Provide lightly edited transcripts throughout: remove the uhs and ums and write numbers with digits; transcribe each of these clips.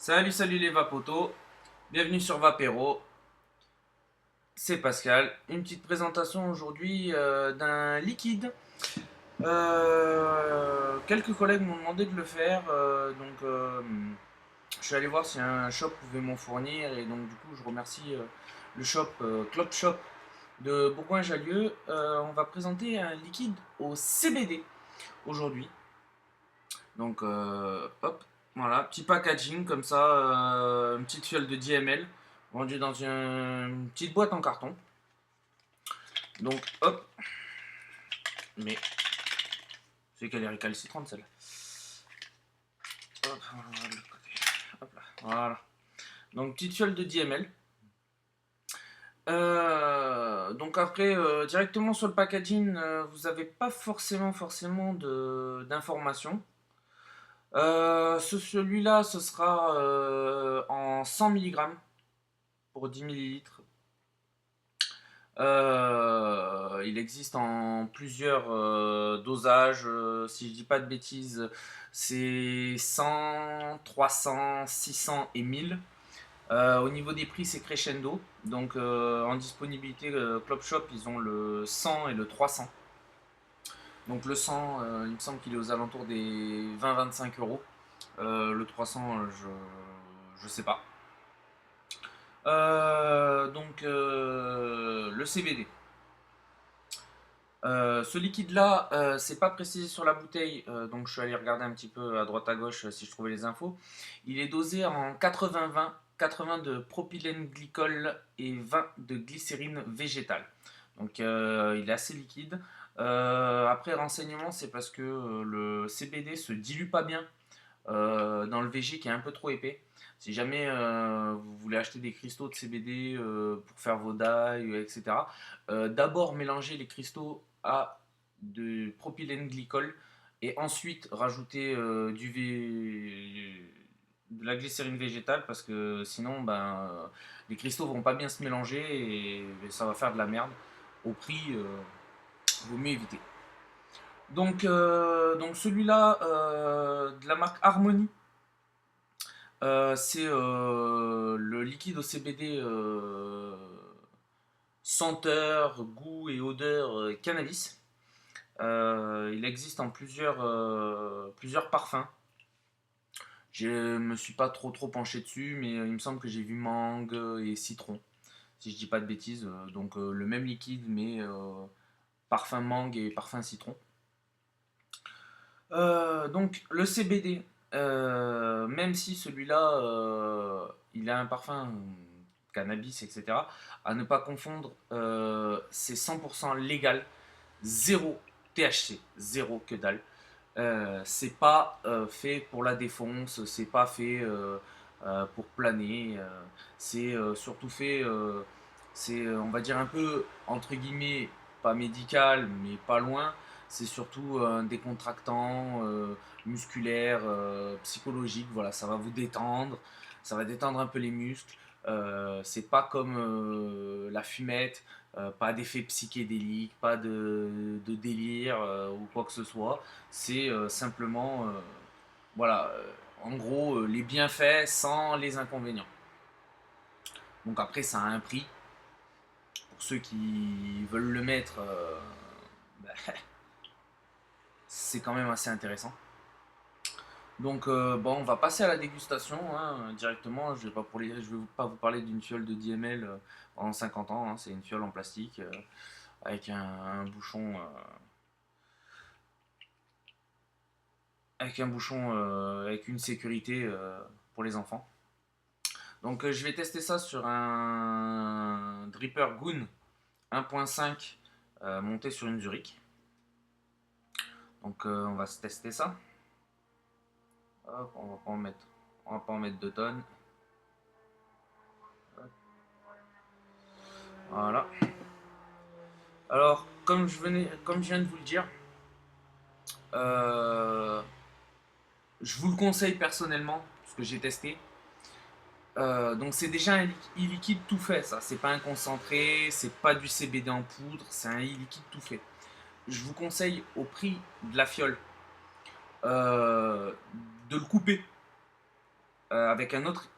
Salut les vapotos, bienvenue sur Vapéro, c'est Pascal. Une petite présentation aujourd'hui d'un liquide. Quelques collègues m'ont demandé de le faire, je suis allé voir si un shop pouvait m'en fournir et donc du coup je remercie le shop Club Shop de Bourgoin-Jallieu. On va présenter un liquide au CBD aujourd'hui. Donc hop, voilà, petit packaging comme ça, une petite fiole de 10 ml vendue dans une petite boîte en carton. Donc hop, mais c'est qu'elle est récalcitrante celle-là. Hop, voilà, de l'autre côté. Hop là, voilà. Donc petite fiole de 10 ml. Donc après, directement sur le packaging, vous n'avez pas forcément d'informations. Celui-là, ce sera en 100 mg pour 10 millilitres. Il existe en plusieurs dosages. Si je dis pas de bêtises, c'est 100, 300, 600 et 1000. Au niveau des prix, c'est crescendo. Donc en disponibilité Club Shop, ils ont le 100 et le 300. Donc le 100, il me semble qu'il est aux alentours des 20-25 euros. Le 300, je sais pas. Le CBD. Ce liquide-là, c'est pas précisé sur la bouteille, donc je suis allé regarder un petit peu à droite à gauche si je trouvais les infos. Il est dosé en 80-20, 80 de propylène glycol et 20 de glycérine végétale. Donc il est assez liquide. Après renseignement, c'est parce que le CBD se dilue pas bien dans le VG qui est un peu trop épais. Si jamais vous voulez acheter des cristaux de CBD pour faire vos dailles, etc., d'abord mélanger les cristaux à de propylène glycol et ensuite rajouter de la glycérine végétale parce que sinon les cristaux vont pas bien se mélanger et ça va faire de la merde. Au prix, vaut mieux éviter. Donc celui-là de la marque Harmony, c'est le liquide au CBD senteur, goût et odeur cannabis. Il existe en plusieurs parfums. Je me suis pas trop penché dessus, mais il me semble que j'ai vu mangue et citron, si je dis pas de bêtises. Donc le même liquide, mais parfum mangue et parfum citron. Donc le CBD, même si celui-là, il a un parfum cannabis, etc., à ne pas confondre, c'est 100% légal, zéro THC, zéro que dalle. C'est pas fait pour la défonce, c'est pas fait pour planer, c'est surtout fait, c'est on va dire un peu entre guillemets pas médical mais pas loin. C'est surtout un décontractant musculaire, psychologique. Voilà, ça va vous détendre, ça va détendre un peu les muscles. C'est pas comme la fumette, pas d'effet psychédélique, pas de délire ou quoi que ce soit. C'est simplement, voilà, en gros, les bienfaits sans les inconvénients. Donc après, ça a un prix. Pour ceux qui veulent le mettre, bah, c'est quand même assez intéressant. Donc bon, on va passer à la dégustation hein, directement. Je vais pas vous parler d'une fiole de 10 ml pendant 50 ans. Hein. C'est une fiole en plastique avec un bouchon, avec une sécurité pour les enfants. Donc je vais tester ça sur un Dripper Goon 1.5 monté sur une Zurich. Donc on va se tester ça. Hop, on va pas en mettre 2 tonnes. Hop. Voilà. Alors comme je viens de vous le dire, euh, je vous le conseille personnellement parce que j'ai testé. Donc c'est déjà un e-liquide tout fait, ça. C'est pas un concentré, c'est pas du CBD en poudre, c'est un e-liquide tout fait. Je vous conseille au prix de la fiole euh, de le couper avec un autre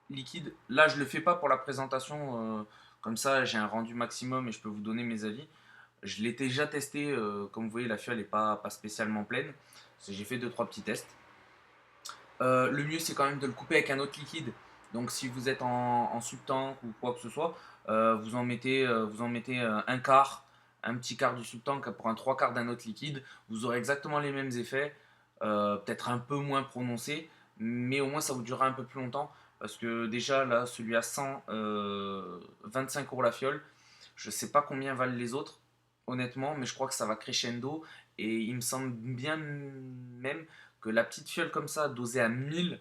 liquide. Là, je le fais pas pour la présentation. Comme ça, j'ai un rendu maximum et je peux vous donner mes avis. Je l'ai déjà testé. Comme vous voyez, la fiole n'est pas spécialement pleine. J'ai fait deux trois petits tests. Le mieux, c'est quand même de le couper avec un autre liquide. Donc, si vous êtes en subtank ou quoi que ce soit, vous en mettez un quart, un petit quart du subtank pour un trois quarts d'un autre liquide. Vous aurez exactement les mêmes effets, peut-être un peu moins prononcés, mais au moins ça vous durera un peu plus longtemps. Parce que déjà, là, celui à 125 € la fiole. Je sais pas combien valent les autres, honnêtement, mais je crois que ça va crescendo. Et il me semble bien même que la petite fiole comme ça, dosée à 1000,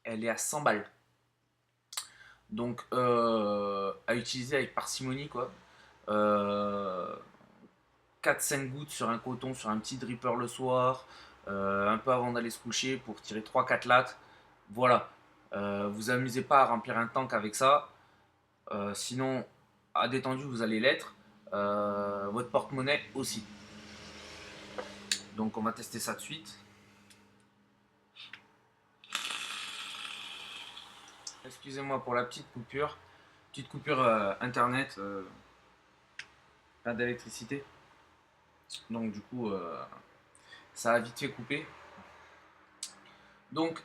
elle est à 100 balles. Donc, à utiliser avec parcimonie, quoi. Euh, 4-5 gouttes sur un coton, sur un petit dripper le soir, un peu avant d'aller se coucher pour tirer 3-4 lattes. Voilà. Vous amusez pas à remplir un tank avec ça. Sinon, à détendu, vous allez l'être. Votre porte-monnaie aussi. Donc, on va tester ça de suite. Excusez-moi pour la petite coupure. Petite coupure internet, pas d'électricité. Donc du coup, ça a vite fait couper. Donc,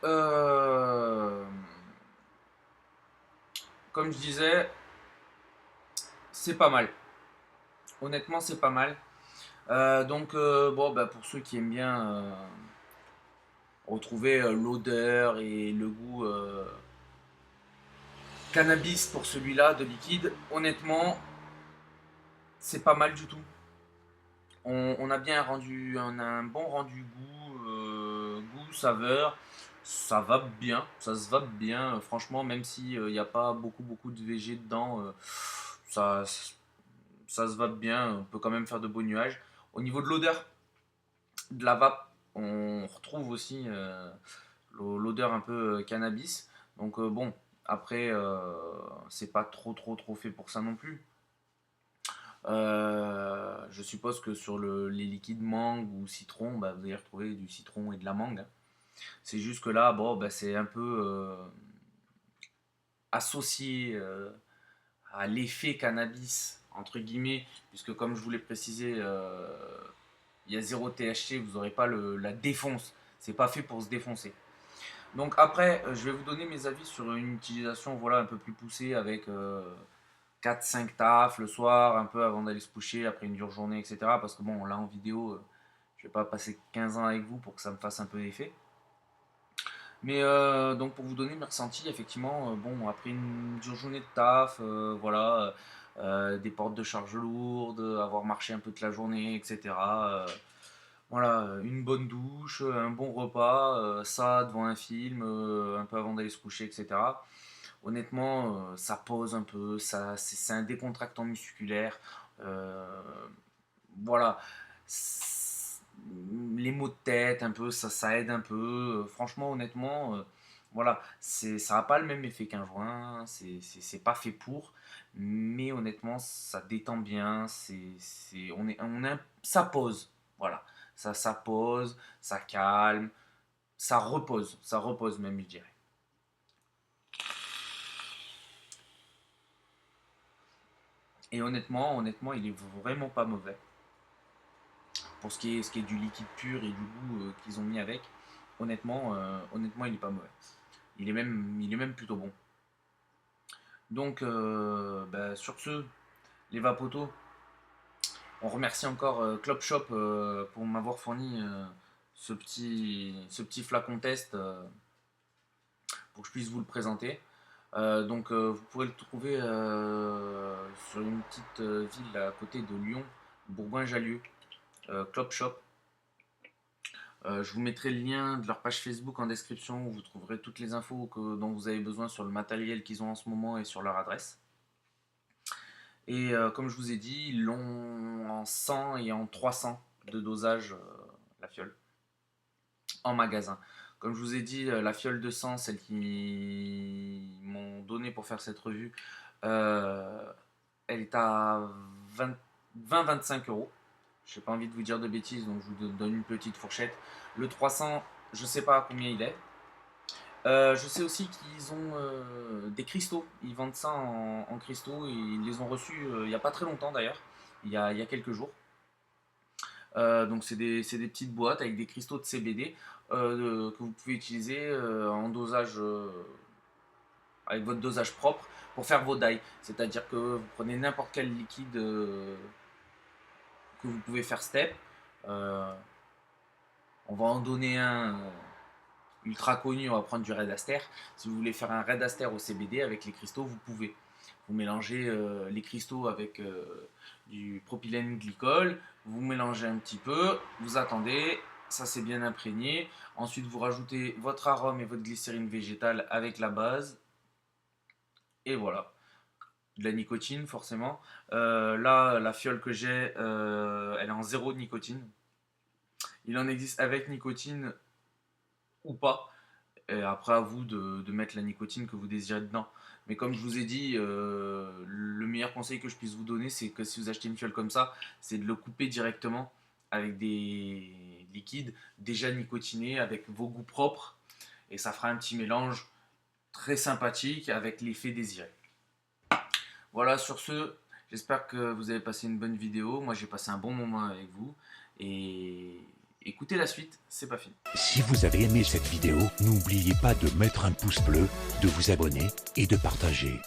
comme je disais, c'est pas mal. Honnêtement, c'est pas mal. Bon, bah, pour ceux qui aiment bien retrouver l'odeur et le goût cannabis pour celui-là de liquide, honnêtement, c'est pas mal du tout. On a bien rendu, on a un bon rendu goût, saveur. Ça va bien, ça se va bien. Franchement, même s'il n'y a pas beaucoup de VG dedans, ça, ça se va bien. On peut quand même faire de beaux nuages. Au niveau de l'odeur, de la vape, on retrouve aussi l'odeur un peu cannabis. Donc bon, après, c'est pas trop fait pour ça non plus. Je suppose que sur les liquides mangue ou citron, bah, vous allez retrouver du citron et de la mangue, hein. C'est juste que là, bon, bah, c'est un peu associé à l'effet cannabis, entre guillemets, puisque comme je vous l'ai précisé, il y a zéro THC, vous n'aurez pas la défonce. C'est pas fait pour se défoncer. Donc après, je vais vous donner mes avis sur une utilisation voilà, un peu plus poussée avec 4-5 tafs le soir, un peu avant d'aller se coucher, après une dure journée, etc. Parce que bon, là en vidéo, je vais pas passer 15 ans avec vous pour que ça me fasse un peu d'effet. Mais donc pour vous donner mes ressentis, effectivement, bon, après une dure journée de taf, voilà, des portes de charge lourdes, avoir marché un peu toute la journée, etc. Voilà, une bonne douche, un bon repas, ça devant un film, un peu avant d'aller se coucher, etc. Honnêtement, ça pose un peu, c'est un décontractant musculaire. euh, voilà. Les maux de tête, un peu, ça aide un peu. Franchement, honnêtement, voilà, ça n'a pas le même effet qu'un joint, c'est pas fait pour, mais honnêtement, ça détend bien, ça pose, voilà, ça pose, ça calme, ça repose même, je dirais. Et honnêtement, il est vraiment pas mauvais. Pour ce qui est du liquide pur et du goût qu'ils ont mis avec, honnêtement, il est pas mauvais. Il est même plutôt bon. Donc, bah, sur ce, les vapotos, on remercie encore Club Shop pour m'avoir fourni ce petit flacon test pour que je puisse vous le présenter. Vous pourrez le trouver sur une petite ville à côté de Lyon, Bourgoin-Jallieu, Club Shop. Je vous mettrai le lien de leur page Facebook en description où vous trouverez toutes les infos dont vous avez besoin sur le matériel qu'ils ont en ce moment et sur leur adresse. Et comme je vous ai dit, ils l'ont en 100 et en 300 de dosage, la fiole, en magasin. Comme je vous ai dit, la fiole de 100, celle qu'ils m'ont donnée pour faire cette revue, euh, elle est à 20-25 €. Je n'ai pas envie de vous dire de bêtises, donc je vous donne une petite fourchette. Le 300, je ne sais pas à combien il est. Je sais aussi qu'ils ont des cristaux. Ils vendent ça en cristaux et ils les ont reçus il n'y a pas très longtemps d'ailleurs, il y a quelques jours. Donc c'est des petites boîtes avec des cristaux de CBD que vous pouvez utiliser en dosage avec votre dosage propre pour faire vos dyes. C'est-à-dire que vous prenez n'importe quel liquide que vous pouvez faire step. Euh, on va en donner un ultra connu, on va prendre du Red Aster. Si vous voulez faire un Red Aster au CBD avec les cristaux, vous pouvez. Vous mélangez les cristaux avec du propylène glycol, vous mélangez un petit peu, vous attendez, ça c'est bien imprégné. Ensuite, vous rajoutez votre arôme et votre glycérine végétale avec la base. Et voilà, de la nicotine forcément. Là, la fiole que j'ai, elle est en zéro nicotine. Il en existe avec nicotine ou pas. Et après, à vous de mettre la nicotine que vous désirez dedans. Mais comme je vous ai dit, le meilleur conseil que je puisse vous donner, c'est que si vous achetez une fiole comme ça, c'est de le couper directement avec des liquides déjà nicotinés, avec vos goûts propres. Et ça fera un petit mélange très sympathique avec l'effet désiré. Voilà, sur ce, j'espère que vous avez passé une bonne vidéo. Moi, j'ai passé un bon moment avec vous. Et écoutez la suite, c'est pas fini. Si vous avez aimé cette vidéo, n'oubliez pas de mettre un pouce bleu, de vous abonner et de partager.